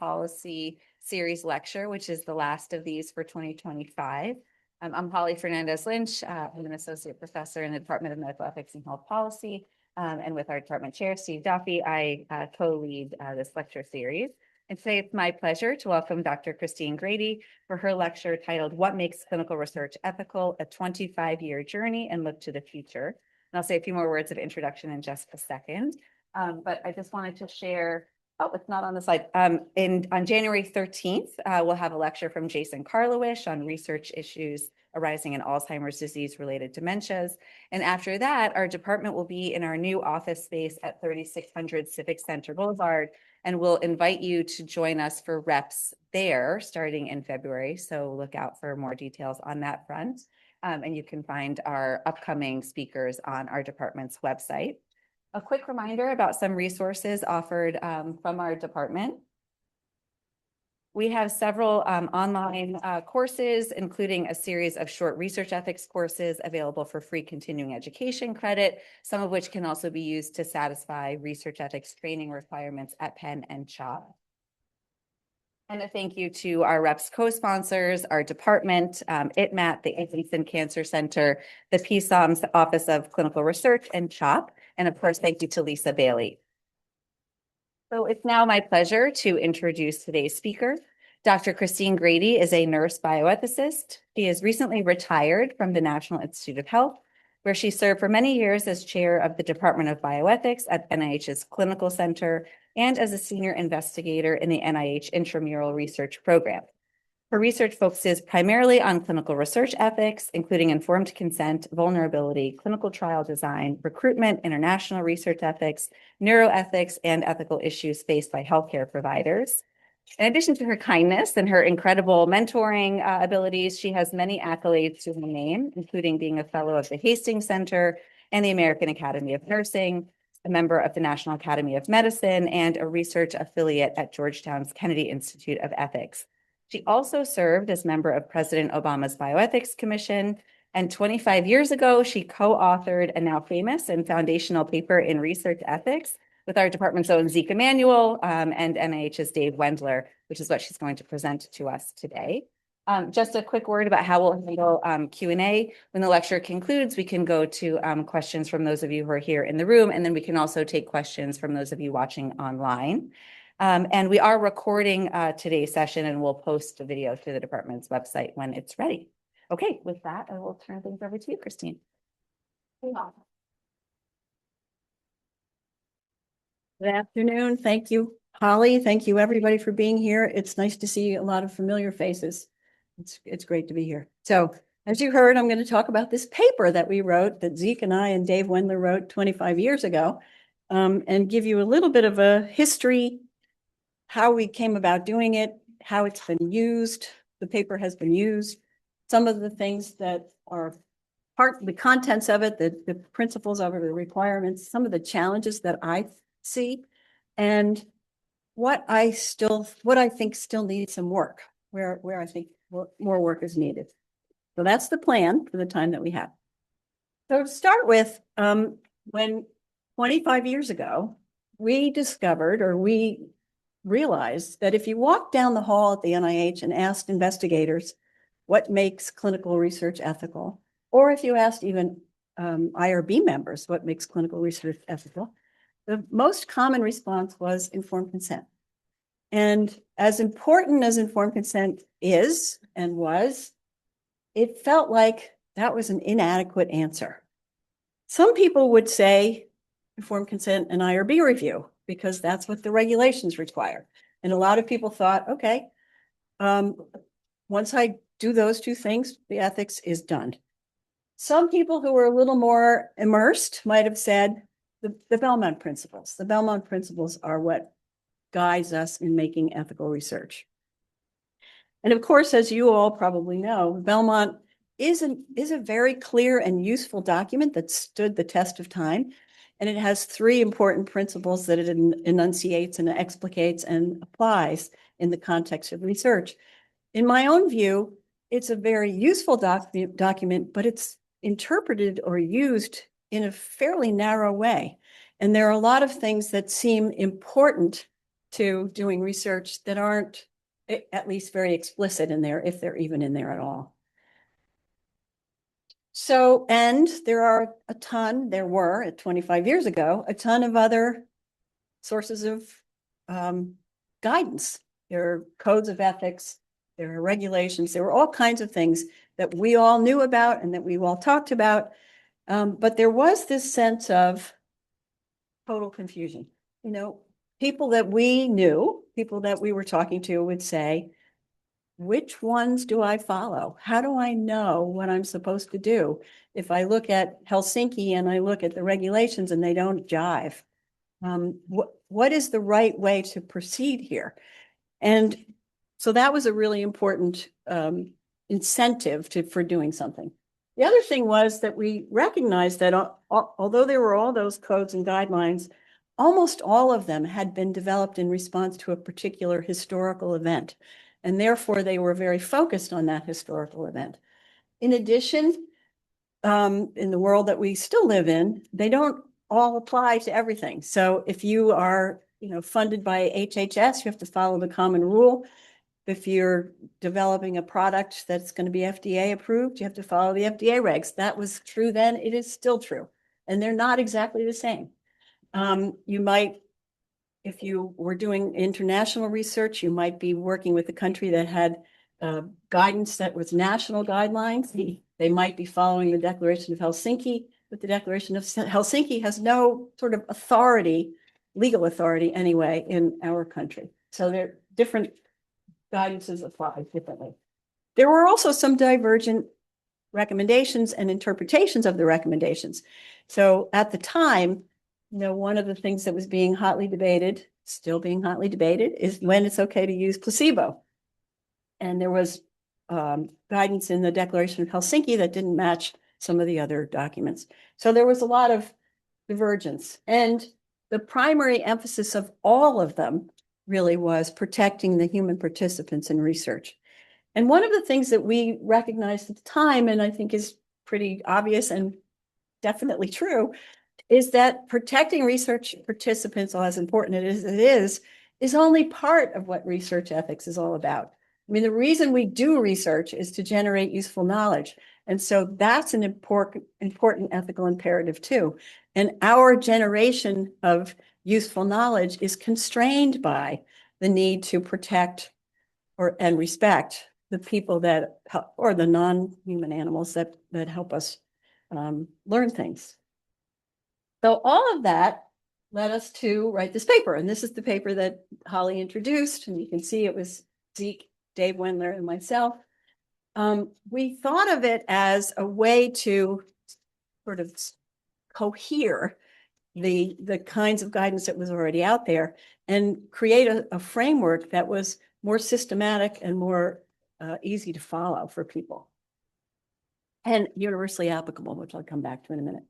Policy series lecture, which is the last of these for 2025. I'm Holly Fernandez-Lynch. I'm an associate professor in the Department of Medical Ethics and Health Policy. And with our department chair, Steve Duffy, I co-lead this lecture series. And today it's my pleasure to welcome Dr. Christine Grady for her lecture titled What Makes Clinical Research Ethical? A 25-Year Journey and Look to the Future. And I'll say a few more words of introduction in just a second. But I just wanted to share, oh, it's not on the slide. On January 13th, we'll have a lecture from Jason Karlowich on research issues arising in Alzheimer's disease-related dementias. And after that, our department will be in our new office space at 3600 Civic Center Boulevard, and we'll invite you to join us for reps there starting in February. So look out for more details on that front. And you can find our upcoming speakers on our department's website. A quick reminder about some resources offered from our department. We have several online courses, including a series of short research ethics courses available for free continuing education credit, some of which can also be used to satisfy research ethics training requirements at Penn and CHOP. And a thank you to our reps co-sponsors, our department, ITMAT, the Atkinson Cancer Center, the PSOM's Office of Clinical Research, and CHOP. And of course, thank you to Lisa Bailey. So it's now my pleasure to introduce today's speaker. Dr. Christine Grady is a nurse bioethicist. She is recently retired from the National Institute of Health, where she served for many years as chair of the Department of Bioethics at NIH's Clinical Center and as a senior investigator in the NIH Intramural Research Program. Her research focuses primarily on clinical research ethics, including informed consent, vulnerability, clinical trial design, recruitment, international research ethics, neuroethics, and ethical issues faced by healthcare providers. In addition to her kindness and her incredible mentoring abilities, she has many accolades to her name, including being a fellow of the Hastings Center and the American Academy of Nursing, a member of the National Academy of Medicine, and a research affiliate at Georgetown's Kennedy Institute of Ethics. She also served as member of President Obama's Bioethics Commission, and 25 years ago, she co-authored a now famous and foundational paper in research ethics with our department's own Zeke Emanuel and NIH's Dave Wendler, which is what she's going to present to us today. Just a quick word about how we'll handle Q&A. When the lecture concludes, we can go to questions from those of you who are here in the room, and then we can also take questions from those of you watching online. And we are recording today's session, and we'll post the video to the department's website when it's ready. Okay, with that, I will turn things over to you, Christine. Good afternoon. Thank you, Holly. Thank you, everybody, for being here. It's nice to see a lot of familiar faces. It's great to be here. So, as you heard, I'm going to talk about this paper that we wrote, that Zeke and I and Dave Wendler wrote 25 years ago, and give you a little bit of a history, how we came about doing it, how it's been used, the paper has been used, some of the things that are the contents of it, the principles of it, the requirements, some of the challenges that I see, and what I think still needs some work, where I think more work is needed. So that's the plan for the time that we have. So to start with, when 25 years ago, we discovered, or we realized, that if you walked down the hall at the NIH and asked investigators what makes clinical research ethical, or if you asked even IRB members what makes clinical research ethical, the most common response was informed consent. And as important as informed consent is and was, it felt like that was an inadequate answer. Some people would say informed consent and IRB review, because that's what the regulations require. And a lot of people thought, okay, once I do those two things, the ethics is done. Some people who were a little more immersed might have said the Belmont principles. The Belmont principles are what guides us in making ethical research. And of course, as you all probably know, Belmont is a very clear and useful document that stood the test of time. And it has three important principles that it enunciates and explicates and applies in the context of research. In my own view, it's a very useful document, but it's interpreted or used in a fairly narrow way. And there are a lot of things that seem important to doing research that aren't at least very explicit in there, if they're even in there at all. So, and there are there were 25 years ago, a ton of other sources of guidance. There are codes of ethics, there are regulations, there were all kinds of things that we all knew about and that we all talked about. But there was this sense of total confusion. You know, people that we knew, people that we were talking to would say, which ones do I follow? How do I know what I'm supposed to do? If I look at Helsinki and I look at the regulations and they don't jive, what is the right way to proceed here? And so that was a really important incentive for doing something. The other thing was that we recognized that although there were all those codes and guidelines, almost all of them had been developed in response to a particular historical event. And therefore, they were very focused on that historical event. In addition, in the world that we still live in, they don't all apply to everything. So if you are, funded by HHS, you have to follow the common rule. If you're developing a product that's going to be FDA approved, you have to follow the FDA regs. That was true then. It is still true. And they're not exactly the same. You might, if you were doing international research, you might be working with a country that had guidance that was national guidelines. They might be following the Declaration of Helsinki, but the Declaration of Helsinki has no sort of authority, legal authority anyway, in our country. So there are different guidances apply differently. There were also some divergent recommendations and interpretations of the recommendations. So at the time, one of the things that was being hotly debated, still being hotly debated, is when it's okay to use placebo. And there was guidance in the Declaration of Helsinki that didn't match some of the other documents. So there was a lot of divergence. And the primary emphasis of all of them really was protecting the human participants in research. And one of the things that we recognized at the time, and I think is pretty obvious and definitely true, is that protecting research participants, as important as it is only part of what research ethics is all about. I mean, the reason we do research is to generate useful knowledge. And so that's an important ethical imperative too. And our generation of useful knowledge is constrained by the need to protect and respect the people that, or the non-human animals that help us learn things. So all of that led us to write this paper. And this is the paper that Holly introduced. And you can see it was Zeke, Dave Wendler, and myself. We thought of it as a way to sort of cohere the kinds of guidance that was already out there and create a framework that was more systematic and more easy to follow for people and universally applicable, which I'll come back to in a minute.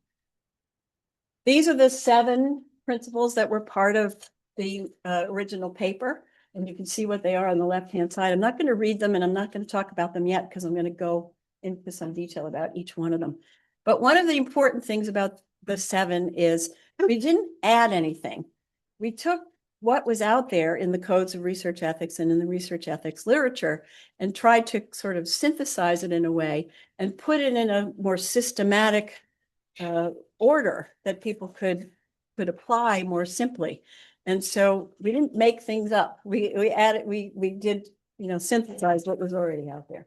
These are the 7 principles that were part of the original paper, and you can see what they are on the left-hand side. I'm not going to read them, and I'm not going to talk about them yet because I'm going to go into some detail about each one of them. But one of the important things about the 7 is we didn't add anything. We took what was out there in the codes of research ethics and in the research ethics literature and tried to sort of synthesize it in a way and put it in a more systematic order that people could apply more simply. And so we didn't make things up. We added, we did, synthesize what was already out there.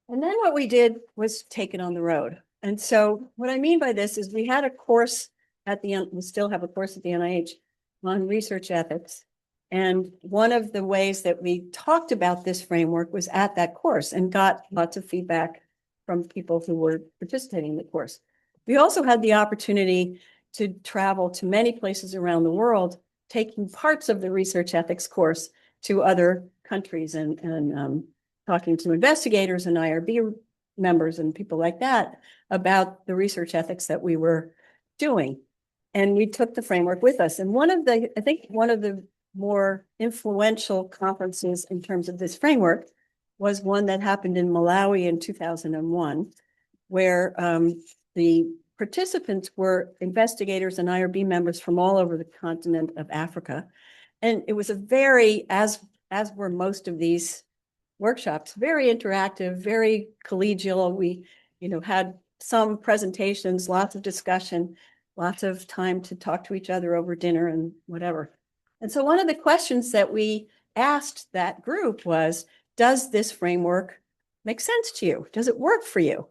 And then what we did was take it on the road. And so what I mean by this is we had a course at the, we still have a course at the NIH on research ethics. And one of the ways that we talked about this framework was at that course and got lots of feedback from people who were participating in the course. We also had the opportunity to travel to many places around the world, taking parts of the research ethics course to other countries and talking to investigators and IRB members and people like that about the research ethics that we were doing. And we took the framework with us. And I think one of the more influential conferences in terms of this framework was one that happened in Malawi in 2001, where the participants were investigators and IRB members from all over the continent of Africa. And it was a very, as were most of these workshops, very interactive, very collegial. We, had some presentations, lots of discussion, lots of time to talk to each other over dinner and whatever. And so one of the questions that we asked that group was, does this framework make sense to you? Does it work for you?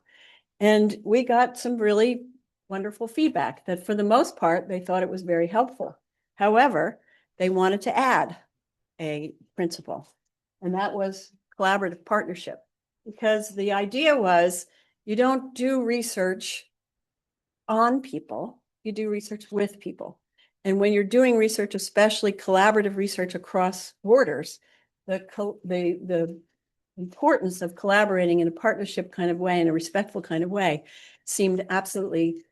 And we got some really wonderful feedback that for the most part, they thought it was very helpful. However, they wanted to add a principle, and that was collaborative partnership, because the idea was you don't do research on people, you do research with people. And when you're doing research, especially collaborative research across borders, the importance of collaborating in a partnership kind of way, in a respectful kind of way, seemed absolutely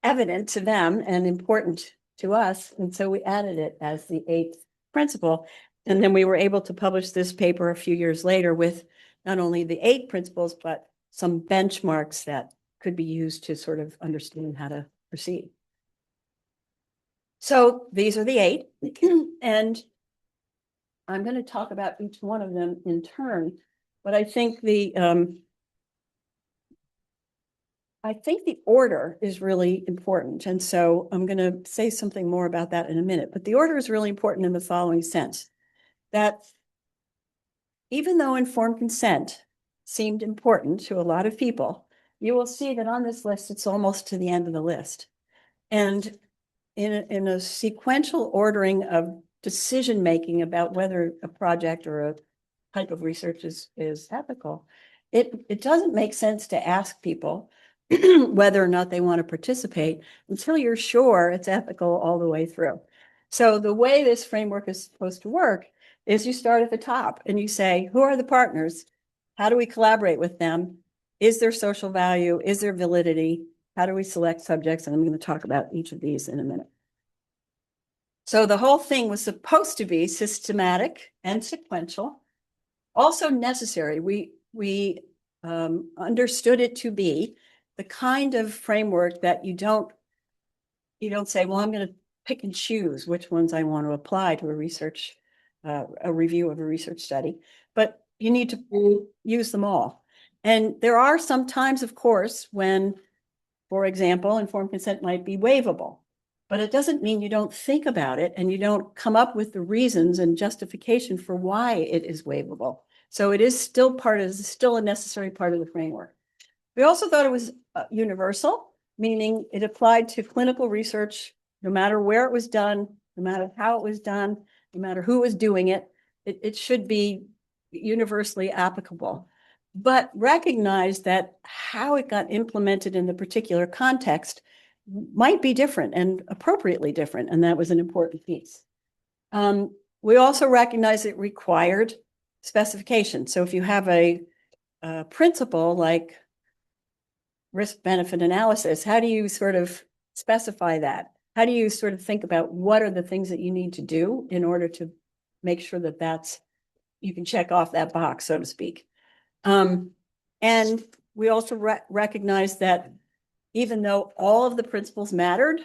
evident to them and important to us. And so we added it as the 8th principle. And then we were able to publish this paper a few years later with not only the 8 principles, but some benchmarks that could be used to sort of understand how to proceed. So these are the 8, and I'm going to talk about each one of them in turn, but I think the order is really important. And so I'm going to say something more about that in a minute, but the order is really important in the following sense, that even though informed consent seemed important to a lot of people, you will see that on this list, it's almost to the end of the list. And in a sequential ordering of decision-making about whether a project or a type of research is ethical, it doesn't make sense to ask people whether or not they want to participate until you're sure it's ethical all the way through. So the way this framework is supposed to work is you start at the top and you say, who are the partners? How do we collaborate with them? Is there social value? Is there validity? How do we select subjects? And I'm going to talk about each of these in a minute. So the whole thing was supposed to be systematic and sequential, also necessary. We understood it to be the kind of framework that you don't say, well, I'm going to pick and choose which ones I want to apply to a research, a review of a research study, but you need to use them all. And there are some times, of course, when, for example, informed consent might be waivable, but it doesn't mean you don't think about it and you don't come up with the reasons and justification for why it is waivable. So it is still still a necessary part of the framework. We also thought it was universal, meaning it applied to clinical research, no matter where it was done, no matter how it was done, no matter who was doing it, it should be universally applicable. But recognize that how it got implemented in the particular context might be different and appropriately different, and that was an important piece. We also recognize it required specification. So if you have a principle like risk-benefit analysis, how do you sort of specify that? How do you sort of think about what are the things that you need to do in order to make sure that you can check off that box, so to speak? And we also recognize that even though all of the principles mattered,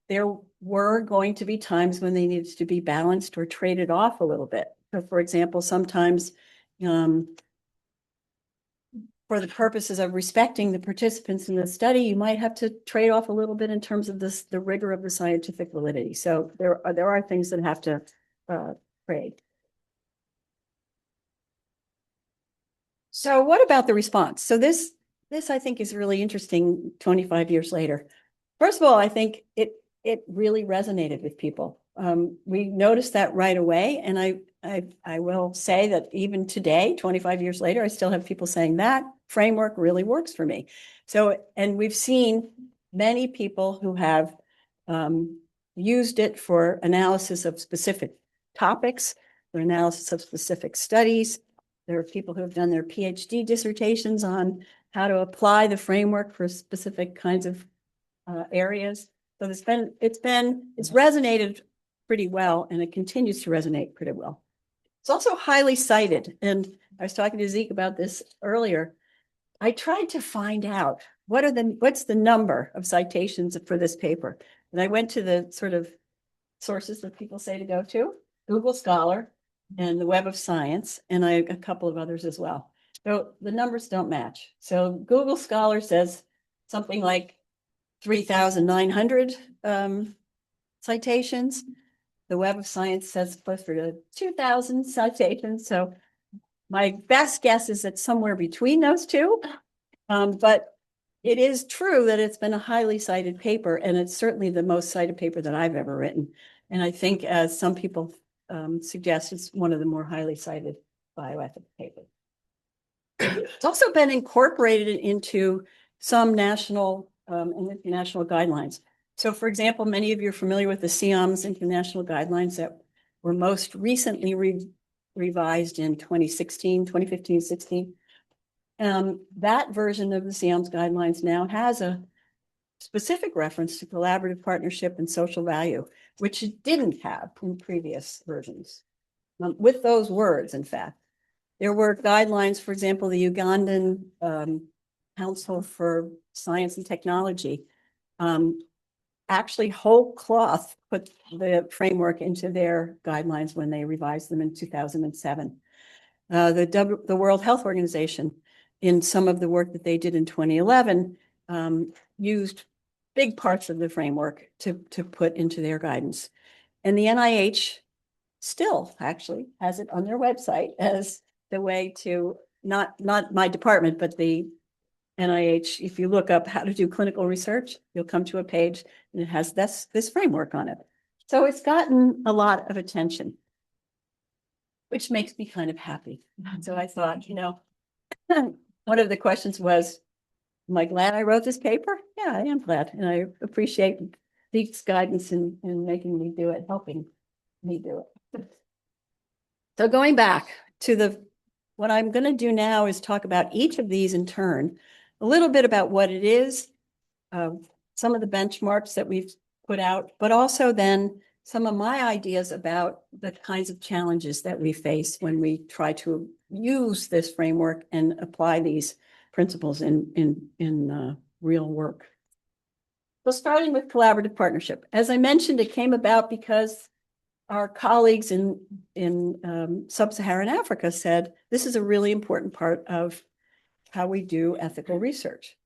there were going to be times when they needed to be balanced or traded off a little bit. So for example, sometimes for the purposes of respecting the participants in the study, you might have to trade off a little bit in terms of the rigor of the scientific validity. So there are things that have to trade. So what about the response? So this I think is really interesting 25 years later. First of all, I think it really resonated with people. We noticed that right away. And I will say that even today, 25 years later, I still have people saying that framework really works for me. So, and we've seen many people who have used it for analysis of specific topics, for analysis of specific studies. There are people who have done their PhD dissertations on how to apply the framework for specific kinds of areas. So it's resonated pretty well, and it continues to resonate pretty well. It's also highly cited, and I was talking to Zeke about this earlier. I tried to find out what's the number of citations for this paper? And I went to the sort of sources that people say to go to, Google Scholar and the Web of Science, and a couple of others as well. So the numbers don't match. So Google Scholar says something like 3,900 citations. The Web of Science says closer to 2,000 citations. So my best guess is that somewhere between those two. But it is true that it's been a highly cited paper, and it's certainly the most cited paper that I've ever written. And I think, as some people suggest, it's one of the more highly cited bioethics papers. It's also been incorporated into some national and international guidelines. So, for example, many of you are familiar with the SIAM's international guidelines that were most recently revised in 2015, 16. That version of the SIAM's guidelines now has a specific reference to collaborative partnership and social value, which it didn't have in previous versions. With those words, in fact, there were guidelines, for example, the Ugandan Council for Science and Technology actually whole cloth put the framework into their guidelines when they revised them in 2007. The World Health Organization, in some of the work that they did in 2011, used big parts of the framework to put into their guidance. And the NIH still actually has it on their website as the way to, not my department, but the NIH, if you look up how to do clinical research, you'll come to a page and it has this framework on it. So it's gotten a lot of attention, which makes me kind of happy. So I thought, one of the questions was, am I glad I wrote this paper? Yeah, I am glad. And I appreciate Deke's guidance in making me do it, helping me do it. So going back to what I'm going to do now is talk about each of these in turn, a little bit about what it is, some of the benchmarks that we've put out, but also then some of my ideas about the kinds of challenges that we face when we try to use this framework and apply these principles in real work. So starting with collaborative partnership, as I mentioned, it came about because our colleagues in sub-Saharan Africa said, this is a really important part of how we do ethical research.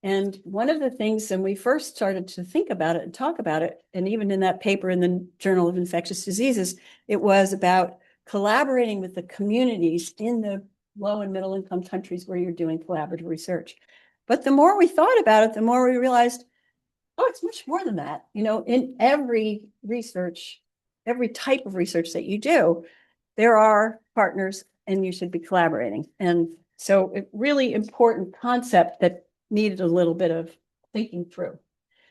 And one of the things, when we first started to think about it and talk about it, and even in that paper in the Journal of Infectious Diseases, it was about collaborating with the communities in the low and middle income countries where you're doing collaborative research. But the more we thought about it, the more we realized, oh, it's much more than that. In every research, every type of research that you do, there are partners and you should be collaborating. And so a really important concept that needed a little bit of thinking through.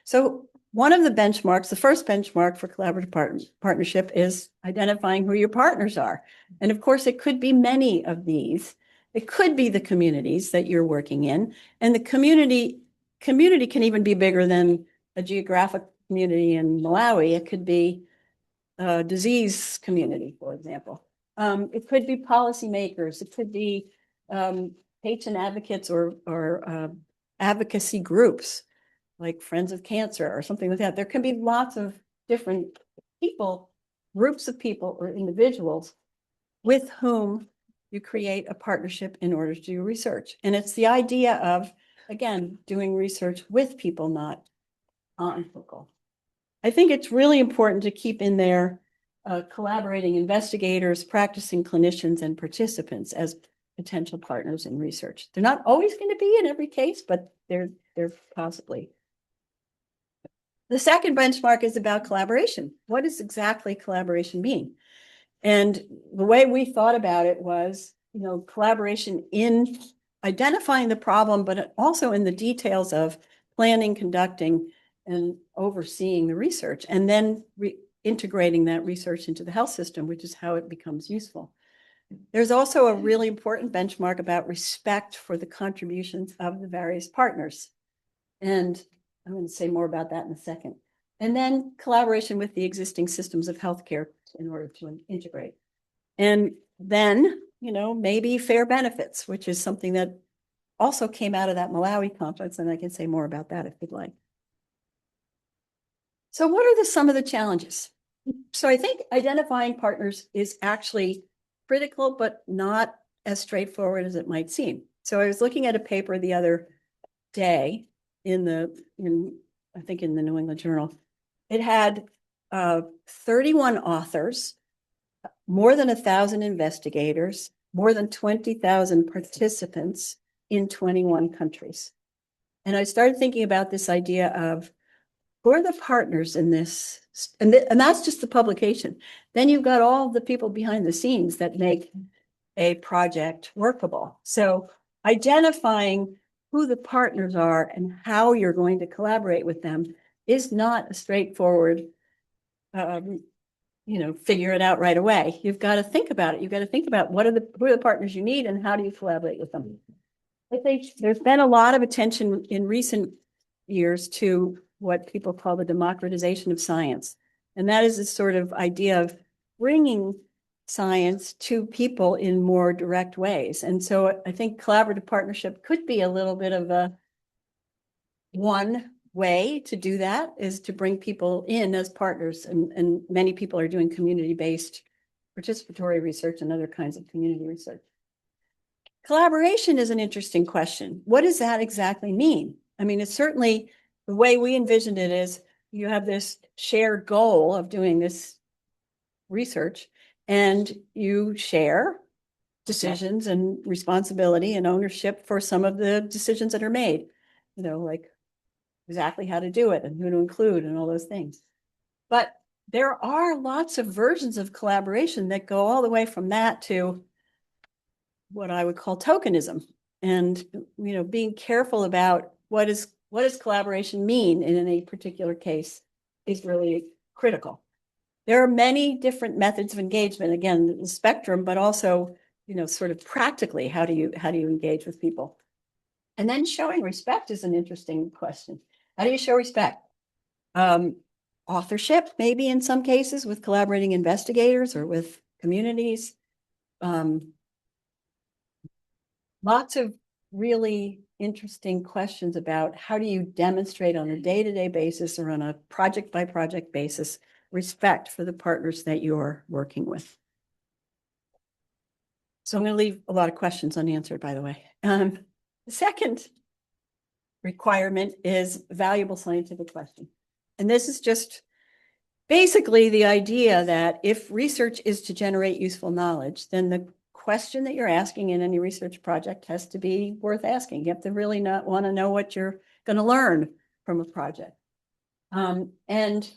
So one of the benchmarks, the first benchmark for collaborative partnership, is identifying who your partners are. And of course, it could be many of these. It could be the communities that you're working in. And the community can even be bigger than a geographic community in Malawi. It could be a disease community, for example. It could be policymakers. It could be patient advocates or advocacy groups like Friends of Cancer or something like that. There can be lots of different people, groups of people or individuals with whom you create a partnership in order to do research. And it's the idea of, again, doing research with people, not on people. I think it's really important to keep in there collaborating investigators, practicing clinicians, and participants as potential partners in research. They're not always going to be in every case, but they're possibly. The second benchmark is about collaboration. What does exactly collaboration mean? And the way we thought about it was, collaboration in identifying the problem, but also in the details of planning, conducting, and overseeing the research, and then integrating that research into the health system, which is how it becomes useful. There's also a really important benchmark about respect for the contributions of the various partners. And I'm going to say more about that in a second. And then collaboration with the existing systems of healthcare in order to integrate. And then, maybe fair benefits, which is something that also came out of that Malawi conference, and I can say more about that if you'd like. So what are some of the challenges? So I think identifying partners is actually critical, but not as straightforward as it might seem. So I was looking at a paper the other day I think in the New England Journal. It had 31 authors, more than 1,000 investigators, more than 20,000 participants in 21 countries. And I started thinking about this idea of who are the partners in this? And that's just the publication. Then you've got all the people behind the scenes that make a project workable. So identifying who the partners are and how you're going to collaborate with them is not a straightforward, figure it out right away. You've got to think about it. You've got to think about who are the partners you need and how do you collaborate with them. I think there's been a lot of attention in recent years to what people call the democratization of science. And that is this sort of idea of bringing science to people in more direct ways. And so I think collaborative partnership could be a little bit of one way to do that, is to bring people in as partners. And many people are doing community-based participatory research and other kinds of community research. Collaboration is an interesting question. What does that exactly mean? I mean, it's certainly the way we envisioned it is you have this shared goal of doing this research, and you share decisions and responsibility and ownership for some of the decisions that are made, like exactly how to do it and who to include and all those things. But there are lots of versions of collaboration that go all the way from that to what I would call tokenism, and being careful about what does collaboration mean in any particular case is really critical. There are many different methods of engagement, again, the spectrum, but also sort of practically how do you engage with people. And then showing respect is an interesting question. How do you show respect? Authorship, maybe in some cases, with collaborating investigators or with communities. Lots of really interesting questions about how do you demonstrate on a day-to-day basis or on a project-by-project basis respect for the partners that you're working with. So I'm going to leave a lot of questions unanswered, by the way. The second requirement is valuable scientific question. And this is just basically the idea that if research is to generate useful knowledge, then the question that you're asking in any research project has to be worth asking. You have to really not want to know what you're going to learn from a project. And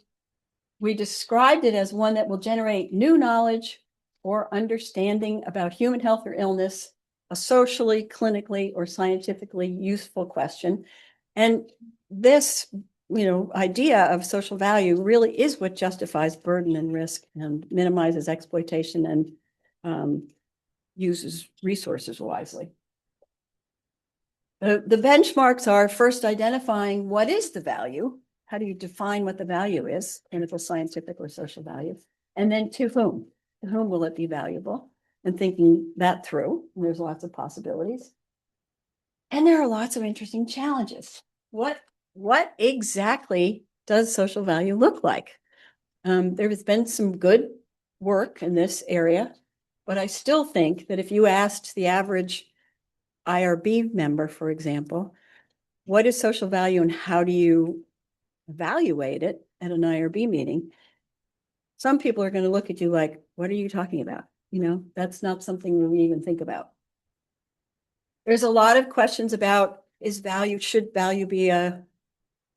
we described it as one that will generate new knowledge or understanding about human health or illness, a socially, clinically, or scientifically useful question. And this, idea of social value really is what justifies burden and risk and minimizes exploitation and uses resources wisely. The benchmarks are first identifying what is the value. How do you define what the value is, clinical, scientific, or social value? And then to whom? To whom will it be valuable? And thinking that through. And there's lots of possibilities. And there are lots of interesting challenges. What exactly does social value look like? There has been some good work in this area, but I still think that if you asked the average IRB member, for example, what is social value and how do you evaluate it at an IRB meeting? Some people are going to look at you like, what are you talking about? That's not something we even think about. There's a lot of questions about should value be a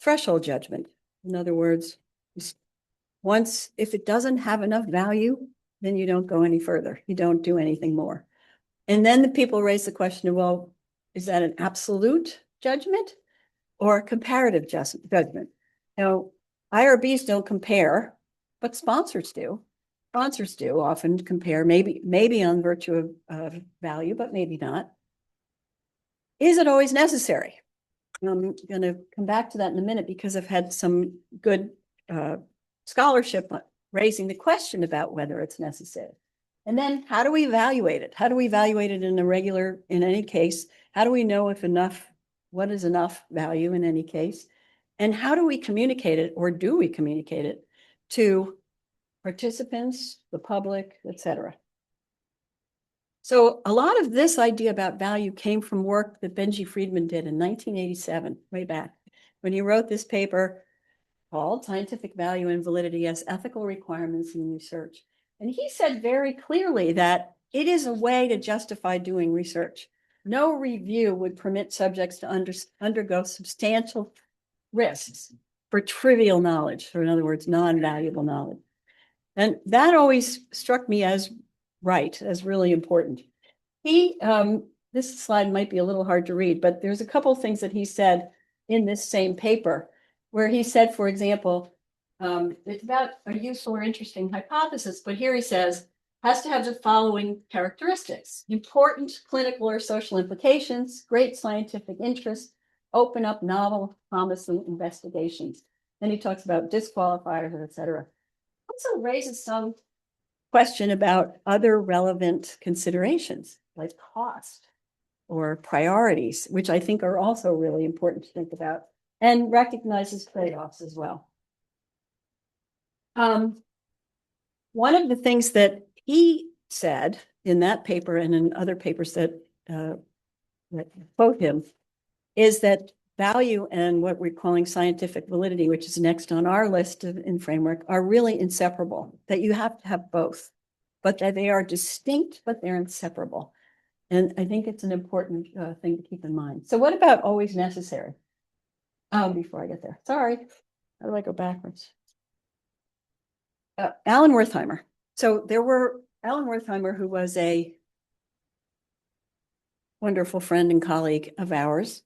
threshold judgment? In other words, if it doesn't have enough value, then you don't go any further. You don't do anything more. And then the people raise the question of, well, is that an absolute judgment or a comparative judgment? Now, IRBs don't compare, but sponsors do. Sponsors do often compare, maybe on virtue of value, but maybe not. Is it always necessary? I'm going to come back to that in a minute because I've had some good scholarship raising the question about whether it's necessary. And then how do we evaluate it? How do we evaluate it in any case? How do we know if what is enough value in any case? And how do we communicate it, or do we communicate it to participants, the public, et cetera? So a lot of this idea about value came from work that Benji Friedman did in 1987, way back, when he wrote this paper called Scientific Value and Validity as Ethical Requirements in Research. And he said very clearly that it is a way to justify doing research. No review would permit subjects to undergo substantial risks for trivial knowledge, or in other words, non-valuable knowledge. And that always struck me as right, as really important. This slide might be a little hard to read, but there's a couple of things that he said in this same paper, where he said, for example, it's about a useful or interesting hypothesis, but here he says, has to have the following characteristics: important clinical or social implications, great scientific interest, open up novel, promising investigations. Then he talks about disqualifiers, et cetera. Also raises some question about other relevant considerations like cost or priorities, which I think are also really important to think about, and recognizes trade-offs as well. One of the things that he said in that paper and in other papers that quote him is that value and what we're calling scientific validity, which is next on our list in framework, are really inseparable, that you have to have both, but that they are distinct, but they're inseparable. And I think it's an important thing to keep in mind. So what about always necessary? Before I get there, sorry, how do I go backwards? Alan Wertheimer. So Alan Wertheimer, who was a wonderful friend and colleague of ours,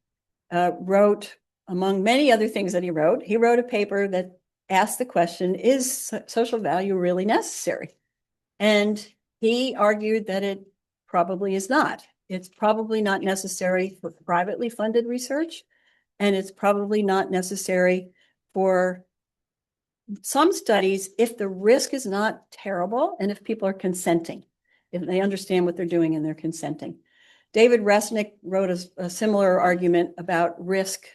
wrote, among many other things that he wrote a paper that asked the question, is social value really necessary? And he argued that it probably is not. It's probably not necessary for privately funded research, and it's probably not necessary for some studies if the risk is not terrible and if people are consenting, if they understand what they're doing and they're consenting. David Resnick wrote a similar argument about risk.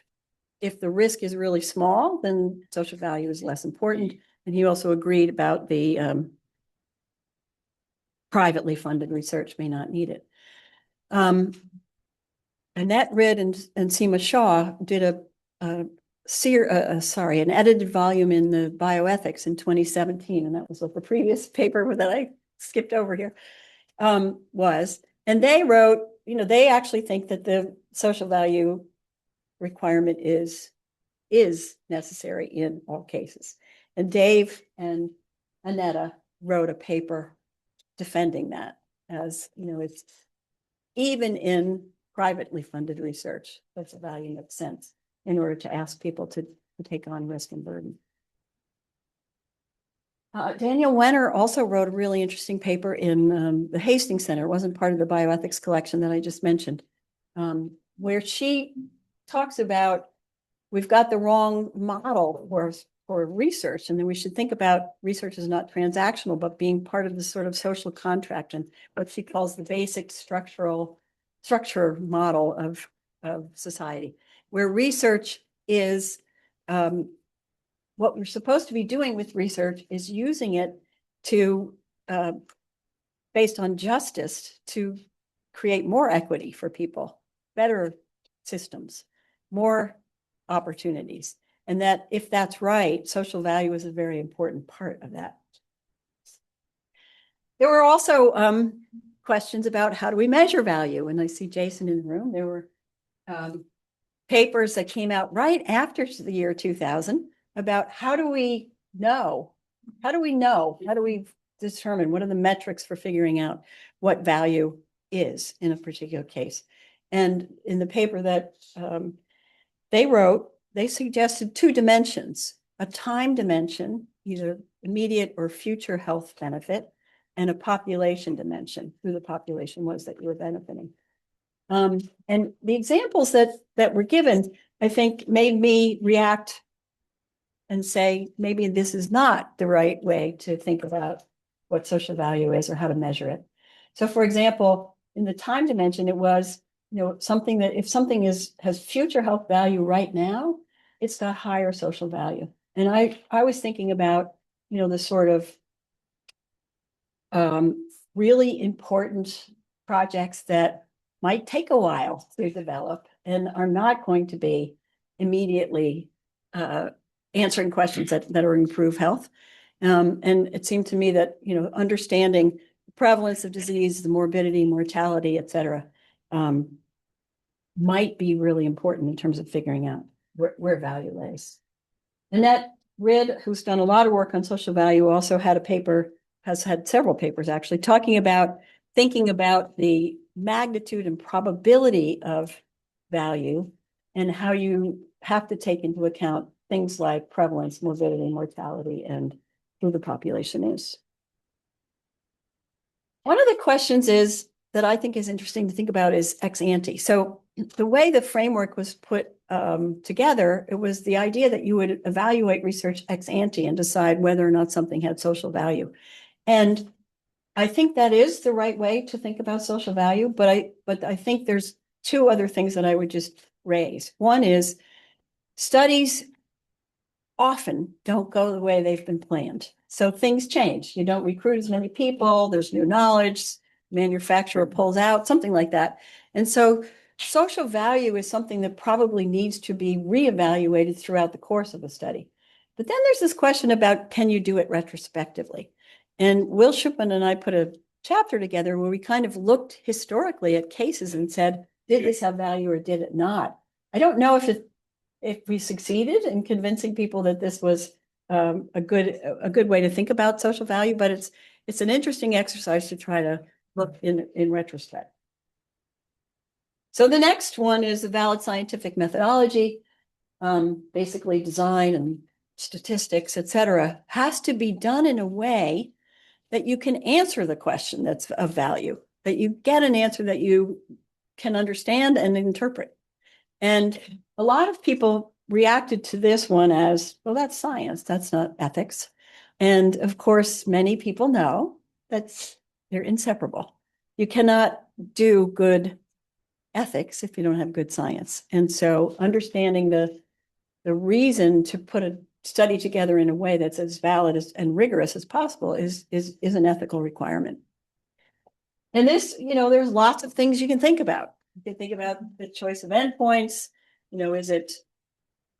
If the risk is really small, then social value is less important. And he also agreed about the privately funded research may not need it. Annette Ridd and Seema Shah did an edited volume in the Bioethics in 2017, and that was what the previous paper that I skipped over here was. And they wrote, they actually think that the social value requirement is necessary in all cases. And Dave and Annetta wrote a paper defending that as, it's even in privately funded research, social value makes sense in order to ask people to take on risk and burden. Daniel Wenner also wrote a really interesting paper in the Hastings Center. It wasn't part of the bioethics collection that I just mentioned, where she talks about we've got the wrong model for research, and then we should think about research as not transactional, but being part of the sort of social contract and what she calls the basic structure model of society, where research is what we're supposed to be doing with research is using it to, based on justice, to create more equity for people, better systems, more opportunities. And that if that's right, social value is a very important part of that. There were also questions about how do we measure value? And I see Jason in the room. There were papers that came out right after the year 2000 about how do we know? How do we determine what are the metrics for figuring out what value is in a particular case? And in the paper that they wrote, they suggested two dimensions: a time dimension, either immediate or future health benefit, and a population dimension, who the population was that you were benefiting. And the examples that were given, I think, made me react and say, maybe this is not the right way to think about what social value is or how to measure it. So for example, in the time dimension, it was, something that if something has future health value right now, it's got higher social value. And I was thinking about, the sort of really important projects that might take a while to develop and are not going to be immediately answering questions that are improve health. And it seemed to me that, understanding the prevalence of disease, the morbidity, mortality, et cetera, might be really important in terms of figuring out where value lays. Annette Ridd, who's done a lot of work on social value, also had a paper, has had several papers actually, thinking about the magnitude and probability of value and how you have to take into account things like prevalence, morbidity, mortality, and who the population is. One of the questions is that I think is interesting to think about is ex ante. So the way the framework was put together, it was the idea that you would evaluate research ex ante and decide whether or not something had social value. And I think that is the right way to think about social value, but I think there's two other things that I would just raise. One is studies often don't go the way they've been planned. So things change. You don't recruit as many people, there's new knowledge, manufacturer pulls out, something like that. And so social value is something that probably needs to be reevaluated throughout the course of a study. But then there's this question about, can you do it retrospectively? And Will Shupman and I put a chapter together where we kind of looked historically at cases and said, did this have value or did it not? I don't know if we succeeded in convincing people that this was a good way to think about social value, but it's an interesting exercise to try to look in retrospect. So the next one is a valid scientific methodology, basically design and statistics, et cetera, has to be done in a way that you can answer the question that's of value, that you get an answer that you can understand and interpret. And a lot of people reacted to this one as, well, that's science, that's not ethics. And of course, many people know that they're inseparable. You cannot do good ethics if you don't have good science. And so understanding the reason to put a study together in a way that's as valid and rigorous as possible is an ethical requirement. And this, there's lots of things you can think about. You can think about the choice of endpoints. Is it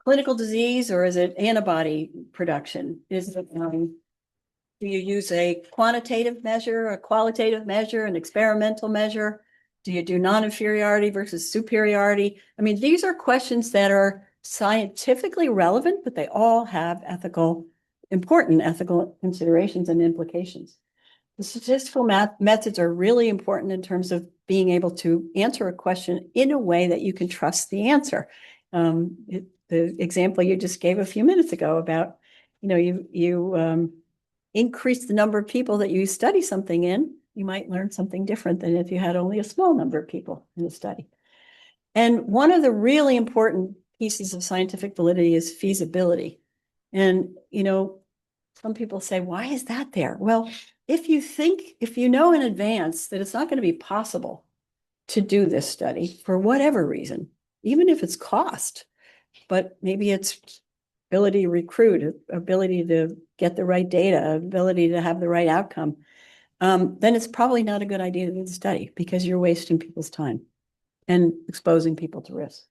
clinical disease or is it antibody production? Is it, do you use a quantitative measure, a qualitative measure, an experimental measure? Do you do non-inferiority versus superiority? I mean, these are questions that are scientifically relevant, but they all have important ethical considerations and implications. The statistical methods are really important in terms of being able to answer a question in a way that you can trust the answer. The example you just gave a few minutes ago about, you increase the number of people that you study something in, you might learn something different than if you had only a small number of people in the study. And one of the really important pieces of scientific validity is feasibility. And, some people say, why is that there? Well, if you know in advance that it's not going to be possible to do this study for whatever reason, even if it's cost, but maybe it's ability to recruit, ability to get the right data, ability to have the right outcome, then it's probably not a good idea to do the study because you're wasting people's time and exposing people to risk.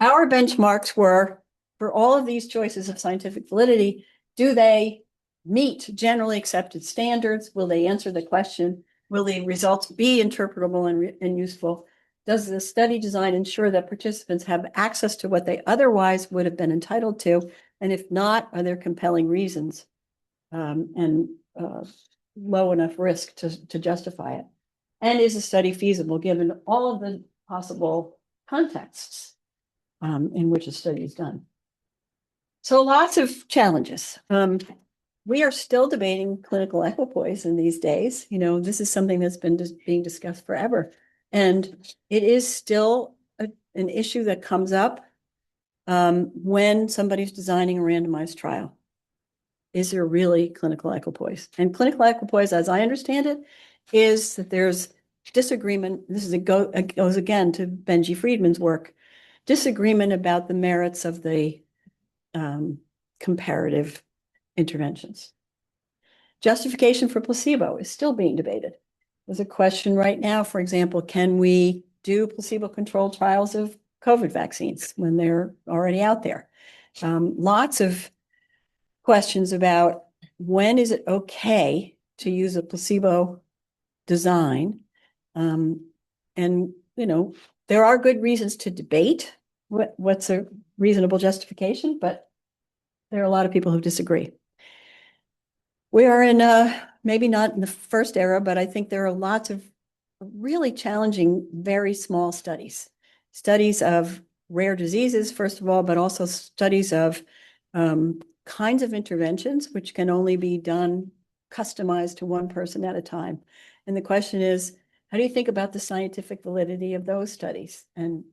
Our benchmarks were, for all of these choices of scientific validity, do they meet generally accepted standards? Will they answer the question? Will the results be interpretable and useful? Does the study design ensure that participants have access to what they otherwise would have been entitled to? And if not, are there compelling reasons and low enough risk to justify it? And is the study feasible given all of the possible contexts in which a study is done? So lots of challenges. We are still debating clinical equipoise in these days. This is something that's been being discussed forever. And it is still an issue that comes up when somebody's designing a randomized trial. is there really clinical equipoise? And clinical equipoise, as I understand it, is that there's disagreement. This is it goes again to Benji Friedman's work, disagreement about the merits of the comparative interventions. Justification for placebo is still being debated. There's a question right now, for example, can we do placebo-controlled trials of COVID vaccines when they're already out there? Lots of questions about when is it okay to use a placebo design? And, you know, there are good reasons to debate what's a reasonable justification, but there are a lot of people who disagree. We are in maybe not in the first era, but I think there are lots of really challenging, very small studies. Studies of rare diseases, first of all, but also studies of kinds of interventions which can only be done customized to one person at a time. And the question is, how do you think about the scientific validity of those studies? And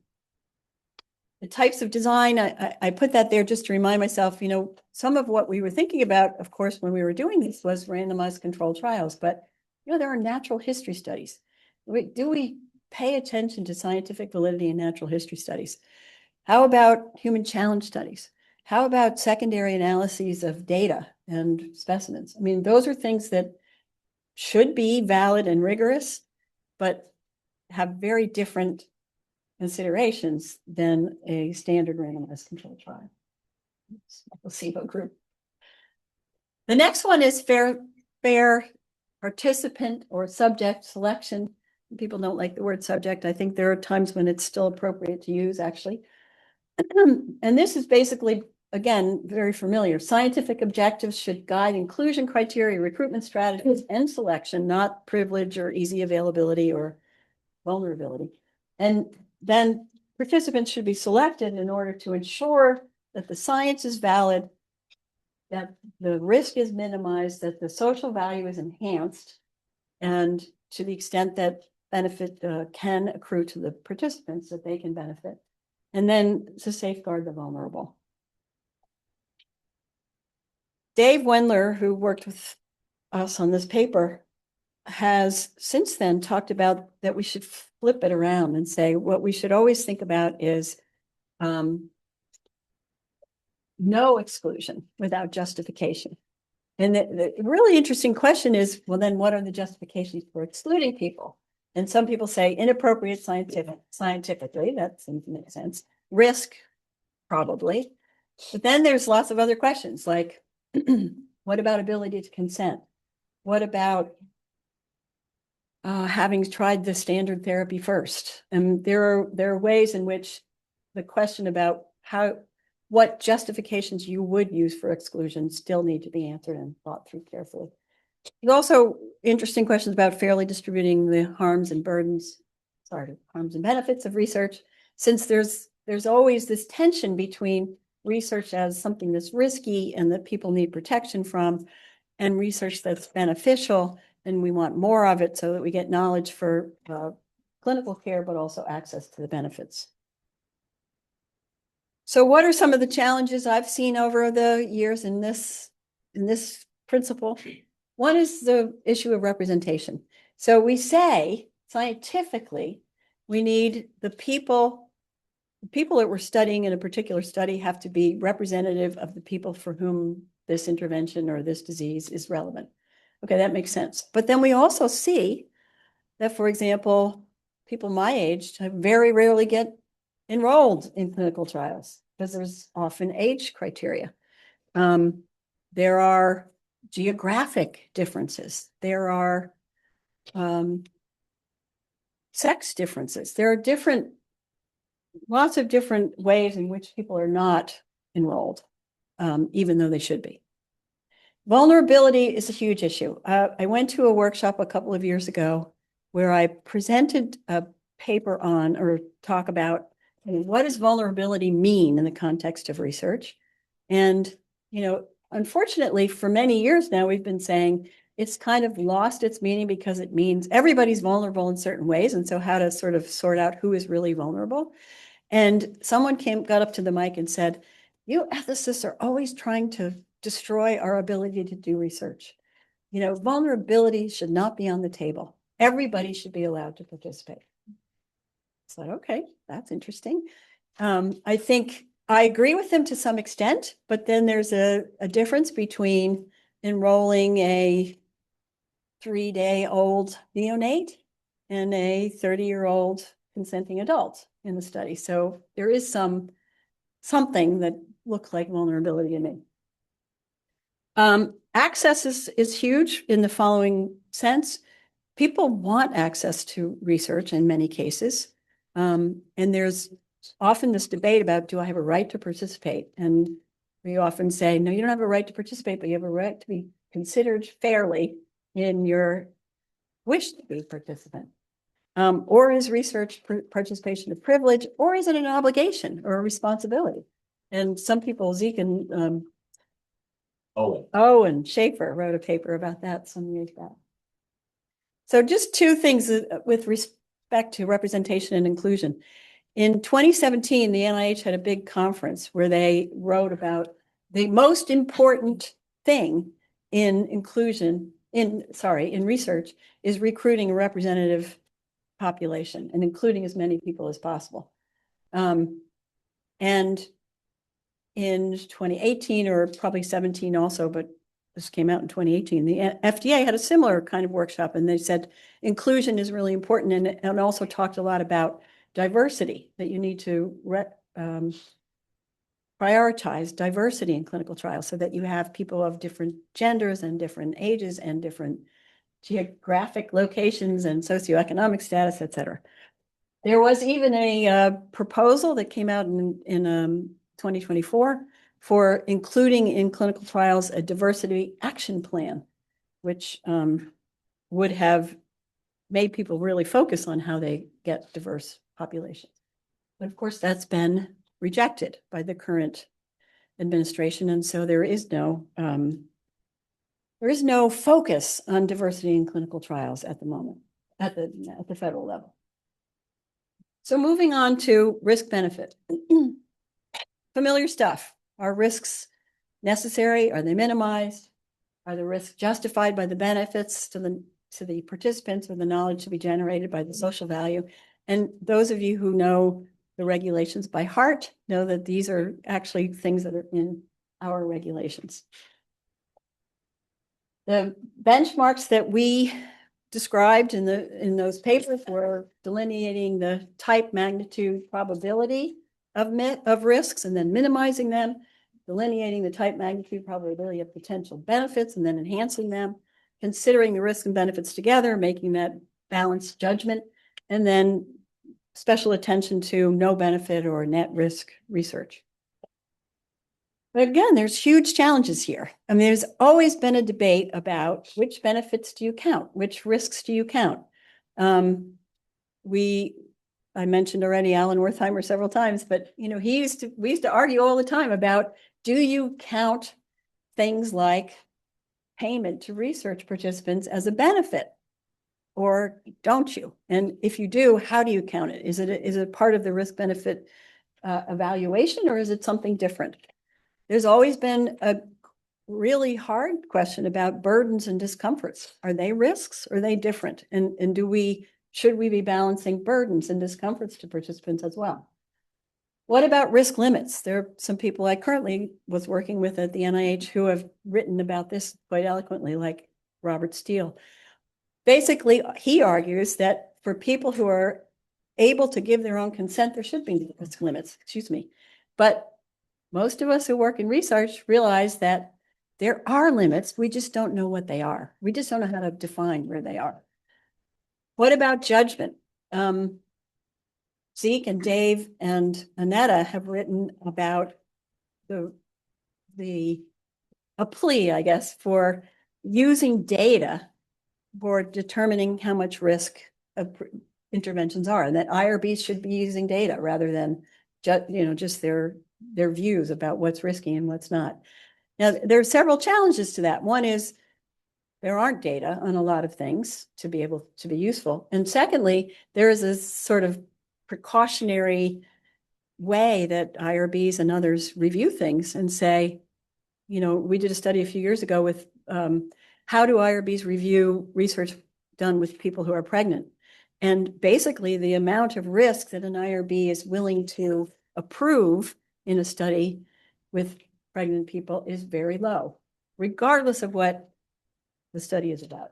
the types of design, I put that there just to remind myself, you know, some of what we were thinking about, of course, when we were doing this was randomized controlled trials, but, you know, there are natural history studies. Do we pay attention to scientific validity in natural history studies? How about human challenge studies? How about secondary analyses of data and specimens? I mean, those are things that should be valid and rigorous, but have very different considerations than a standard randomized controlled trial. Placebo group. The next one is fair participant or subject selection. People don't like the word subject. I think there are times when it's still appropriate to use, actually. And this is basically, again, very familiar. Scientific objectives should guide inclusion criteria, recruitment strategies, and selection, not privilege or easy availability or vulnerability. And then participants should be selected in order to ensure that the science is valid, that the risk is minimized, that the social value is enhanced, and to the extent that benefit can accrue to the participants, that they can benefit, and then to safeguard the vulnerable. Dave Wendler, who worked with us on this paper, has since then talked about that we should flip it around and say what we should always think about is no exclusion without justification. And the really interesting question is, well, then what are the justifications for excluding people? And some people say inappropriate scientifically, that seems to make sense. Risk, probably. But then there's lots of other questions like, what about ability to consent? What about having tried the standard therapy first? And there are ways in which the question about what justifications you would use for exclusion still need to be answered and thought through carefully. There's also interesting questions about fairly distributing the harms and benefits of research, since there's always this tension between research as something that's risky and that people need protection from, and research that's beneficial, and we want more of it so that we get knowledge for clinical care, but also access to the benefits. So what are some of the challenges I've seen over the years in this principle? One is the issue of representation. So we say scientifically, we need the people that we're studying in a particular study have to be representative of the people for whom this intervention or this disease is relevant. Okay, that makes sense. But then we also see that, for example, people my age very rarely get enrolled in clinical trials because there's often age criteria. There are geographic differences. There are sex differences. There are lots of different ways in which people are not enrolled, even though they should be. Vulnerability is a huge issue. I went to a workshop a couple of years ago where I presented a paper on or talk about what does vulnerability mean in the context of research. And, you know, unfortunately, for many years now, we've been saying it's kind of lost its meaning because it means everybody's vulnerable in certain ways. And so how to sort of sort out who is really vulnerable. And someone got up to the mic and said, you ethicists are always trying to destroy our ability to do research. Vulnerability should not be on the table. Everybody should be allowed to participate. It's like, okay, that's interesting. I think I agree with them to some extent, but then there's a difference between enrolling a 3-day-old neonate and a 30-year-old consenting adult in the study. So there is something that looks like vulnerability to me. Access is huge in the following sense. People want access to research in many cases. And there's often this debate about, do I have a right to participate? And we often say, no, you don't have a right to participate, but you have a right to be considered fairly in your wish to be a participant. Or is research participation a privilege, or is it an obligation or a responsibility? And some people, Zeke and and Schaefer wrote a paper about that some years back. So just two things with respect to representation and inclusion. In 2017, the NIH had a big conference where they wrote about the most important thing in research is recruiting a representative population and including as many people as possible. And in 2018 or probably 17 also, but this came out in 2018, the FDA had a similar kind of workshop, and they said inclusion is really important, and also talked a lot about diversity, that you need to prioritize diversity in clinical trials so that you have people of different genders and different ages and different geographic locations and socioeconomic status, et cetera. There was even a proposal that came out in 2024 for including in clinical trials a diversity action plan, which would have made people really focus on how they get diverse populations. But of course, that's been rejected by the current administration. And so there is no focus on diversity in clinical trials at the moment, at the federal level. So moving on to risk benefit. Familiar stuff. Are risks necessary? Are they minimized? Are the risks justified by the benefits to the participants or the knowledge to be generated by the social value? And those of you who know the regulations by heart know that these are actually things that are in our regulations. The benchmarks that we described in those papers were delineating the type, magnitude, probability of risks, and then minimizing them, delineating the type, magnitude, probability of potential benefits, and then enhancing them, considering the risks and benefits together, making that balanced judgment, and then special attention to no benefit or net risk research. But again, there's huge challenges here. I mean, there's always been a debate about which benefits do you count, which risks do you count. I mentioned already Alan Wertheimer several times, but we used to argue all the time about, do you count things like payment to research participants as a benefit, or don't you? And if you do, how do you count it? Is it part of the risk benefit evaluation, or is it something different? There's always been a really hard question about burdens and discomforts. Are they risks? Or are they different? And should we be balancing burdens and discomforts to participants as well? What about risk limits? There are some people I currently was working with at the NIH who have written about this quite eloquently, like Robert Steele. Basically, he argues that for people who are able to give their own consent, there should be risk limits, But most of us who work in research realize that there are limits. We just don't know what they are. We just don't know how to define where they are. What about judgment? Zeke and Dave and Annetta have written about a plea, I guess, for using data for determining how much risk of interventions are, and that IRBs should be using data rather than just their views about what's risky and what's not. Now, there are several challenges to that. One is there aren't data on a lot of things to be able to be useful. And secondly, there is a sort of precautionary way that IRBs and others review things and say, we did a study a few years ago with how do IRBs review research done with people who are pregnant? And basically, the amount of risk that an IRB is willing to approve in a study with pregnant people is very low, regardless of what the study is about.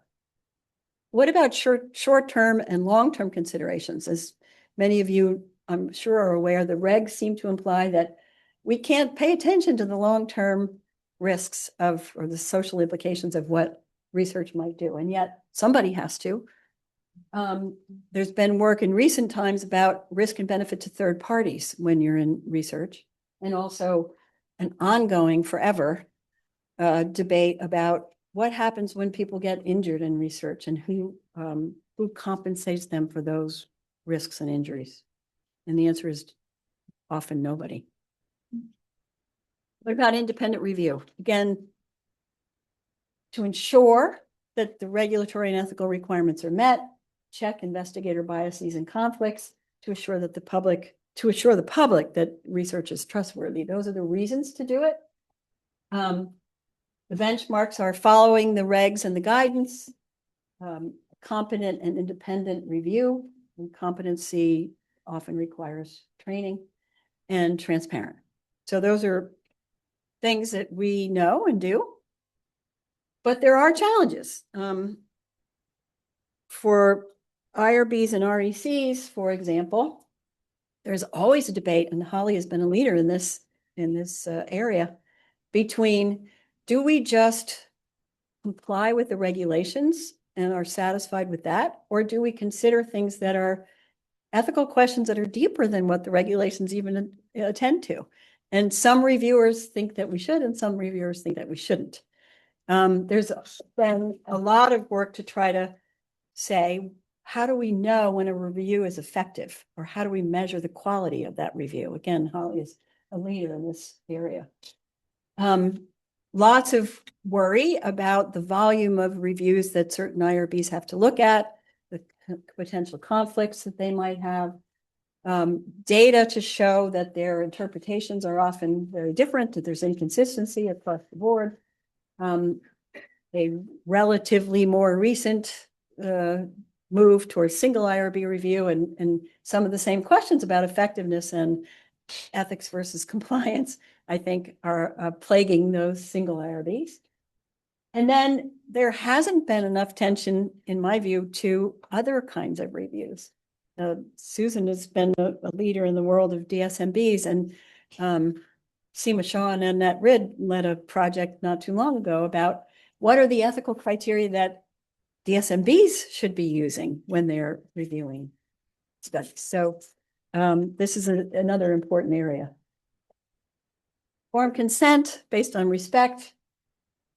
What about short-term and long-term considerations? As many of you, I'm sure, are aware, the regs seem to imply that we can't pay attention to the long-term risks of, or the social implications of what research might do. And yet somebody has to. There's been work in recent times about risk and benefit to third parties when you're in research, and also an ongoing forever debate about what happens when people get injured in research and who compensates them for those risks and injuries. And the answer is often nobody. What about independent review? Again, to ensure that the regulatory and ethical requirements are met, check investigator biases and conflicts, to assure that the public that research is trustworthy. Those are the reasons to do it. The benchmarks are following the regs and the guidance, competent and independent review, and competency often requires training, and transparent. So those are things that we know and do, but there are challenges. For IRBs and RECs, for example, there's always a debate, and Holly has been a leader in this area, between do we just comply with the regulations and are satisfied with that, or do we consider things that are ethical questions that are deeper than what the regulations even attend to? And some reviewers think that we should, and some reviewers think that we shouldn't. There's been a lot of work to try to say, how do we know when a review is effective, or how do we measure the quality of that review? Again, Holly is a leader in this area. Lots of worry about the volume of reviews that certain IRBs have to look at, the potential conflicts that they might have, data to show that their interpretations are often very different, that there's inconsistency across the board. A relatively more recent move towards single IRB review, and some of the same questions about effectiveness and ethics versus compliance, I think, are plaguing those single IRBs. And then there hasn't been enough attention, in my view, to other kinds of reviews. Susan has been a leader in the world of DSMBs, and Seema Shah and Annette Ridd led a project not too long ago about what are the ethical criteria that DSMBs should be using when they're reviewing studies. So this is another important area. Informed consent based on respect,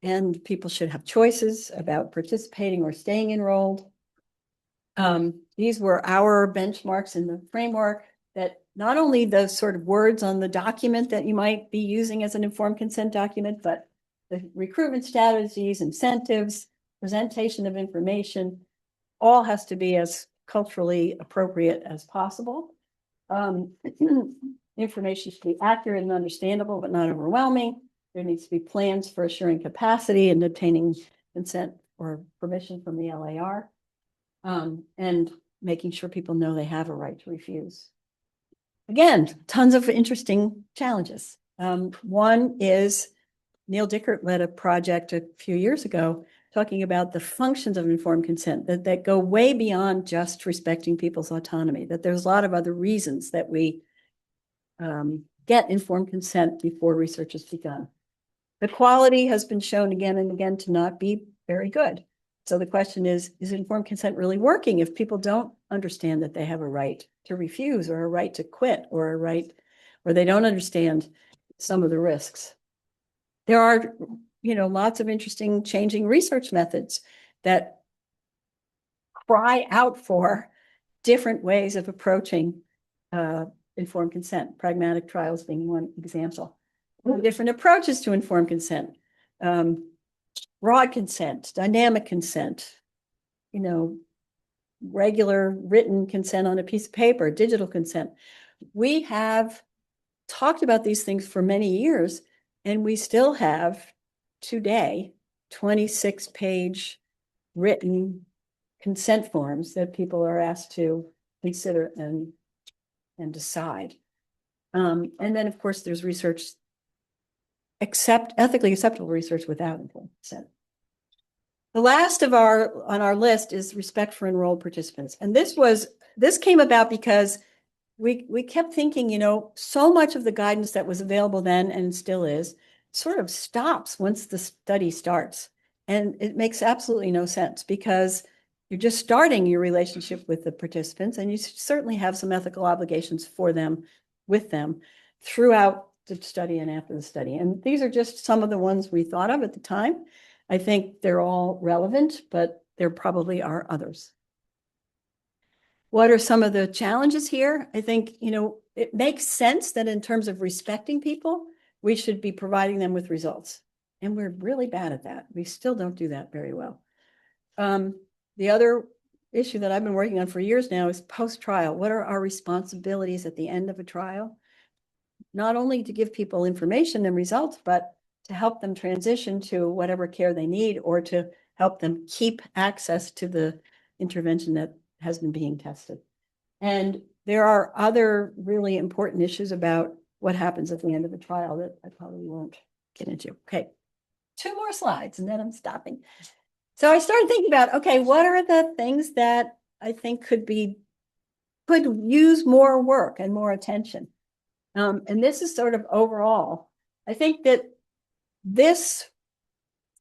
and people should have choices about participating or staying enrolled. These were our benchmarks in the framework, that not only the sort of words on the document that you might be using as an informed consent document, but the recruitment strategies, incentives, presentation of information, all has to be as culturally appropriate as possible. Information should be accurate and understandable, but not overwhelming. There needs to be plans for assuring capacity and obtaining consent or permission from the LAR, and making sure people know they have a right to refuse. Again, tons of interesting challenges. One is Neil Dickert led a project a few years ago talking about the functions of informed consent that go way beyond just respecting people's autonomy, that there's a lot of other reasons that we get informed consent before research is begun. The quality has been shown again and again to not be very good. So the question is informed consent really working if people don't understand that they have a right to refuse, or a right to quit, or a right, or they don't understand some of the risks? There are, lots of interesting changing research methods that cry out for different ways of approaching informed consent, pragmatic trials being one example. Different approaches to informed consent, broad consent, dynamic consent, regular written consent on a piece of paper, digital consent. We have talked about these things for many years, and we still have today 26-page written consent forms that people are asked to consider and decide. And then, of course, there's research, ethically acceptable research without informed consent. The last on our list is respect for enrolled participants. And this came about because we kept thinking, so much of the guidance that was available then and still is sort of stops once the study starts. And it makes absolutely no sense because you're just starting your relationship with the participants, and you certainly have some ethical obligations with them throughout the study and after the study. And these are just some of the ones we thought of at the time. I think they're all relevant, but there probably are others. What are some of the challenges here? I think, it makes sense that in terms of respecting people, we should be providing them with results. And we're really bad at that. We still don't do that very well. The other issue that I've been working on for years now is post-trial. What are our responsibilities at the end of a trial? Not only to give people information and results, but to help them transition to whatever care they need, or to help them keep access to the intervention that has been being tested. And there are other really important issues about what happens at the end of a trial that I probably won't get into. Okay, 2 more slides and then I'm stopping. So I started thinking about, okay, what are the things that I think could use more work and more attention? And this is sort of overall. I think that this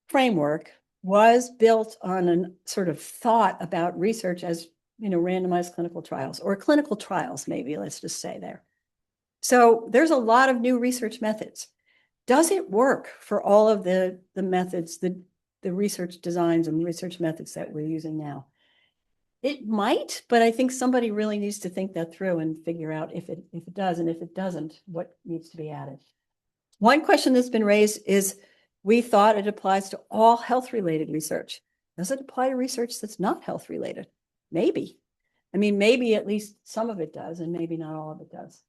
framework was built on a sort of thought about research as, randomized clinical trials, or clinical trials, maybe, let's just say there. So there's a lot of new research methods. Does it work for all of the methods, the research designs and research methods that we're using now? It might, but I think somebody really needs to think that through and figure out if it does, and if it doesn't, what needs to be added. One question that's been raised is, we thought it applies to all health-related research. Does it apply to research that's not health-related? Maybe. I mean, maybe at least some of it does, and maybe not all of it does.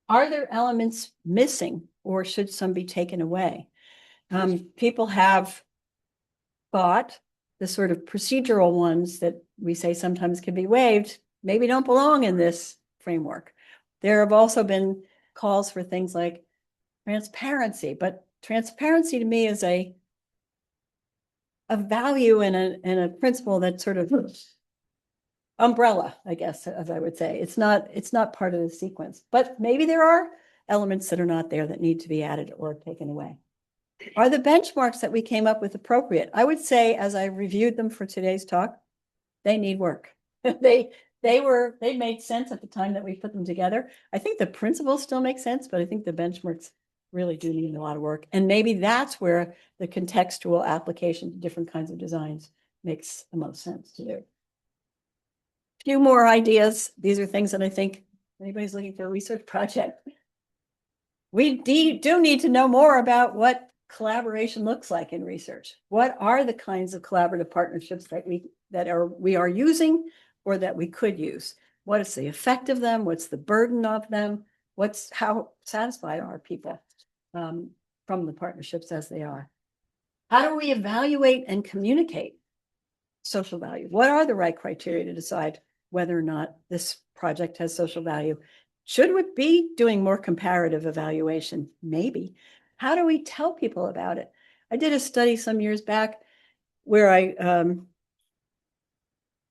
Are there elements missing, or should some be taken away? People have thought the sort of procedural ones that we say sometimes can be waived maybe don't belong in this framework. There have also been calls for things like transparency, but transparency to me is a value and a principle that sort of umbrella, I guess, as I would say. It's not part of the sequence, but maybe there are elements that are not there that need to be added or taken away. Are the benchmarks that we came up with appropriate? I would say, as I reviewed them for today's talk, they need work. They made sense at the time that we put them together. I think the principles still make sense, but I think the benchmarks really do need a lot of work. And maybe that's where the contextual application to different kinds of designs makes the most sense to do. A few more ideas. These are things that I think anybody's looking for a research project. We do need to know more about what collaboration looks like in research. What are the kinds of collaborative partnerships that we are using, or that we could use? What is the effect of them? What's the burden of them? How satisfied are people from the partnerships as they are? How do we evaluate and communicate social value? What are the right criteria to decide whether or not this project has social value? Should we be doing more comparative evaluation? Maybe. How do we tell people about it? I did a study some years back where it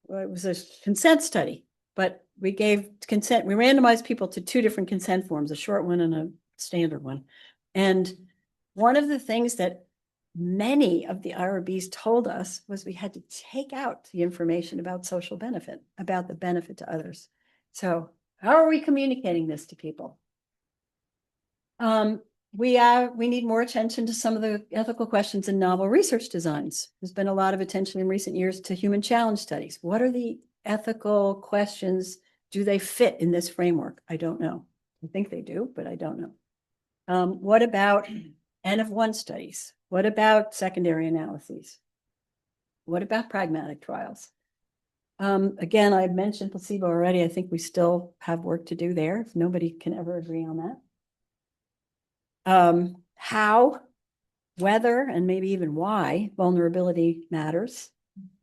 was a consent study, but we gave consent. We randomized people to 2 different consent forms, a short one and a standard one. And one of the things that many of the IRBs told us was we had to take out the information about social benefit, about the benefit to others. So how are we communicating this to people? We need more attention to some of the ethical questions in novel research designs. There's been a lot of attention in recent years to human challenge studies. What are the ethical questions? Do they fit in this framework? I don't know. I think they do, but I don't know. What about N of 1 studies? What about secondary analyses? What about pragmatic trials? Again, I mentioned placebo already. I think we still have work to do there, if nobody can ever agree on that. How whether and maybe even why vulnerability matters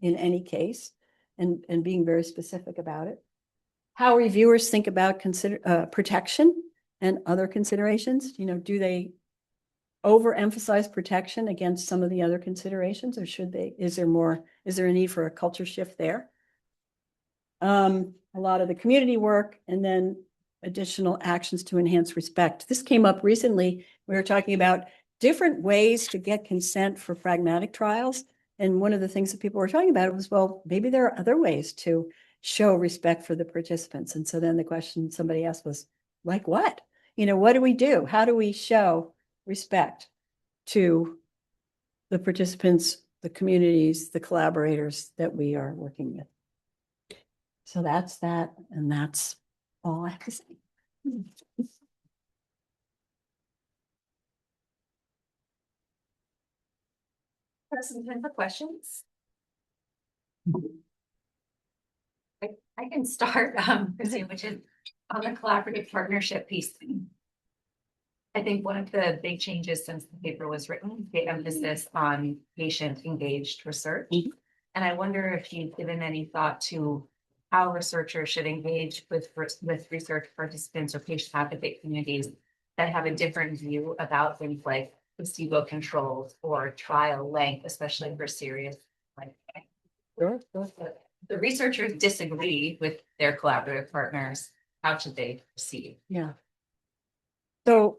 in any case, and being very specific about it. How reviewers think about protection and other considerations. Do they overemphasize protection against some of the other considerations, or should they? Is there a need for a culture shift there? A lot of the community work, and then additional actions to enhance respect. This came up recently. We were talking about different ways to get consent for pragmatic trials. And one of the things that people were talking about was, well, maybe there are other ways to show respect for the participants. And so then the question somebody asked was, like what? What do we do? How do we show respect to the participants, the communities, the collaborators that we are working with? So that's that, and that's all I have to say. Have some time for questions. I can start, Christine, which is on the collaborative partnership piece. I think one of the big changes since the paper was written, the emphasis on patient engaged research. And I wonder if you've given any thought to how researchers should engage with research participants or patient advocate communities that have a different view about things like placebo controls or trial length, especially for serious. Sure. The researchers disagree with their collaborative partners. How should they proceed? Yeah. So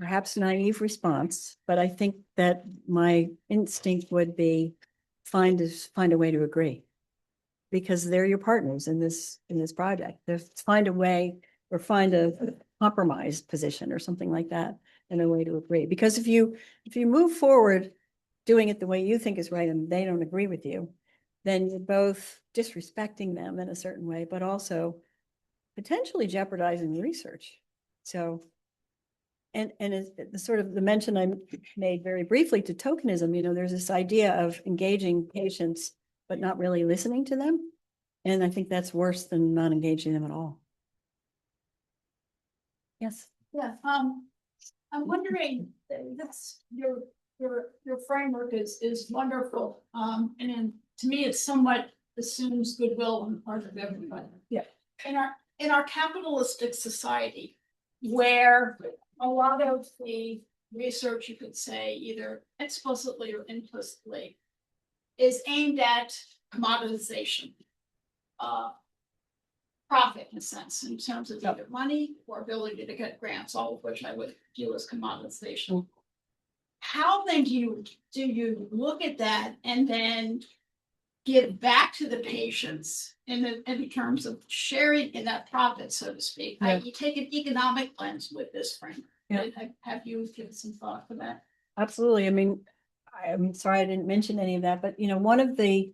perhaps naive response, but I think that my instinct would be find a way to agree, because they're your partners in this project. Find a way, or find a compromise position or something like that, and a way to agree. Because if you move forward doing it the way you think is right and they don't agree with you, then you're both disrespecting them in a certain way, but also potentially jeopardizing the research. So, and it's the sort of the mention I made very briefly to tokenism, there's this idea of engaging patients, but not really listening to them. And I think that's worse than not engaging them at all. Yes. Yeah, I'm wondering, that's your framework is wonderful. And to me, it somewhat assumes goodwill on the part of everybody. Yeah. In our capitalistic society, where a lot of the research, you could say, either explicitly or implicitly, is aimed at commoditization, profit in a sense, in terms of either money or ability to get grants, all of which I would view as commoditization. How then do you look at that and then give back to the patients in terms of sharing in that profit, so to speak? Yeah. You take an economic lens with this framework. Yeah. Have you given some thought for that? Absolutely. I mean, I'm sorry I didn't mention any of that, but one of the,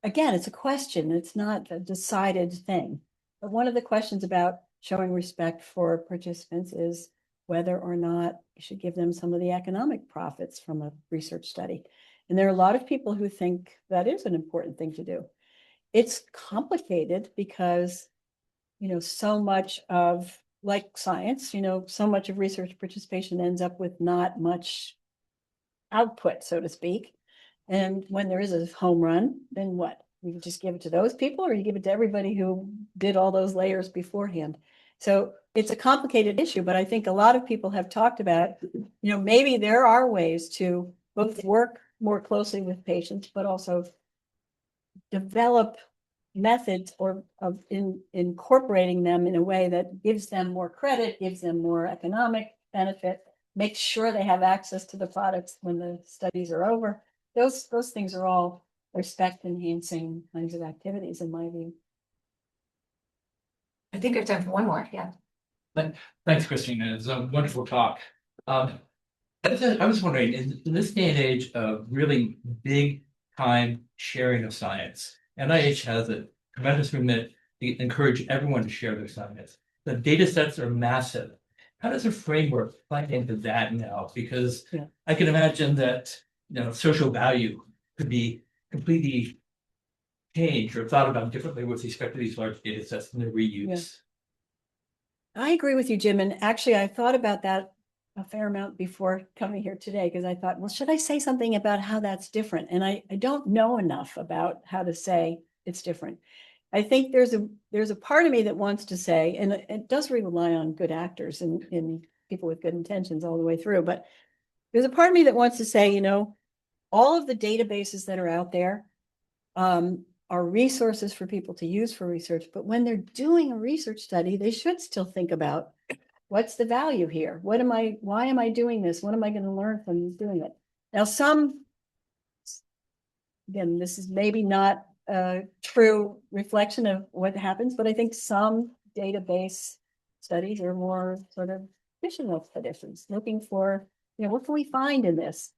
again, it's a question. It's not a decided thing. But one of the questions about showing respect for participants is whether or not you should give them some of the economic profits from a research study. And there are a lot of people who think that is an important thing to do. It's complicated because, so much of, like science, so much of research participation ends up with not much output, so to speak. And when there is a home run, then what? You just give it to those people, or you give it to everybody who did all those layers beforehand. So it's a complicated issue, but I think a lot of people have talked about, maybe there are ways to both work more closely with patients, but also develop methods of incorporating them in a way that gives them more credit, gives them more economic benefit, makes sure they have access to the products when the studies are over. Those things are all respect enhancing kinds of activities, in my view. I think I have time for one more. Yeah. Thanks, Christina. It's a wonderful talk. I was wondering, in this day and age of really big time sharing of science, NIH has a tremendous movement to encourage everyone to share their science. The data sets are massive. How does a framework play into that now? Because I can imagine that social value could be completely changed or thought about differently with respect to these large data sets and their reuse. I agree with you, Jim. And actually, I thought about that a fair amount before coming here today, because I thought, well, should I say something about how that's different? And I don't know enough about how to say it's different. I think there's a part of me that wants to say, and it does rely on good actors and people with good intentions all the way through, but there's a part of me that wants to say, you know, all of the databases that are out there are resources for people to use for research, but when they're doing a research study, they should still think about what's the value here? Why am I doing this? What am I going to learn from doing it? Now, again, this is maybe not a true reflection of what happens, but I think some database studies are more sort of fishing expeditions, looking for, you know, what can we find in this?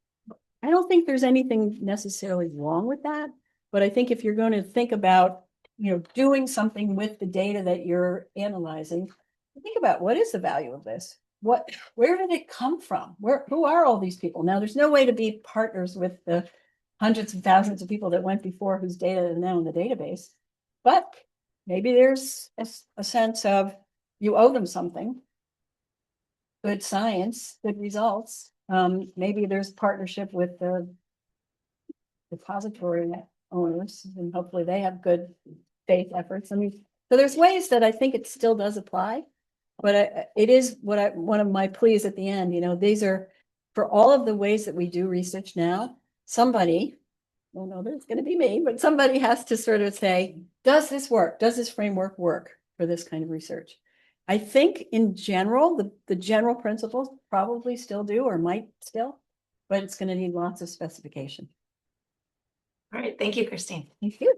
I don't think there's anything necessarily wrong with that, but I think if you're going to think about, you know, doing something with the data that you're analyzing, think about what is the value of this? Where did it come from? Who are all these people? Now, there's no way to be partners with the hundreds of thousands of people that went before whose data is now in the database, but maybe there's a sense of you owe them something. Good science, good results. Maybe there's partnership with the depository owners, and hopefully they have good faith efforts. I mean, so there's ways that I think it still does apply, but it is one of my pleas at the end, you know, these are for all of the ways that we do research now, somebody, well, no, there's going to be me, but somebody has to sort of say, does this work? Does this framework work for this kind of research? I think in general, the general principles probably still do or might still, but it's going to need lots of specification. All right, thank you, Christine. Thank you.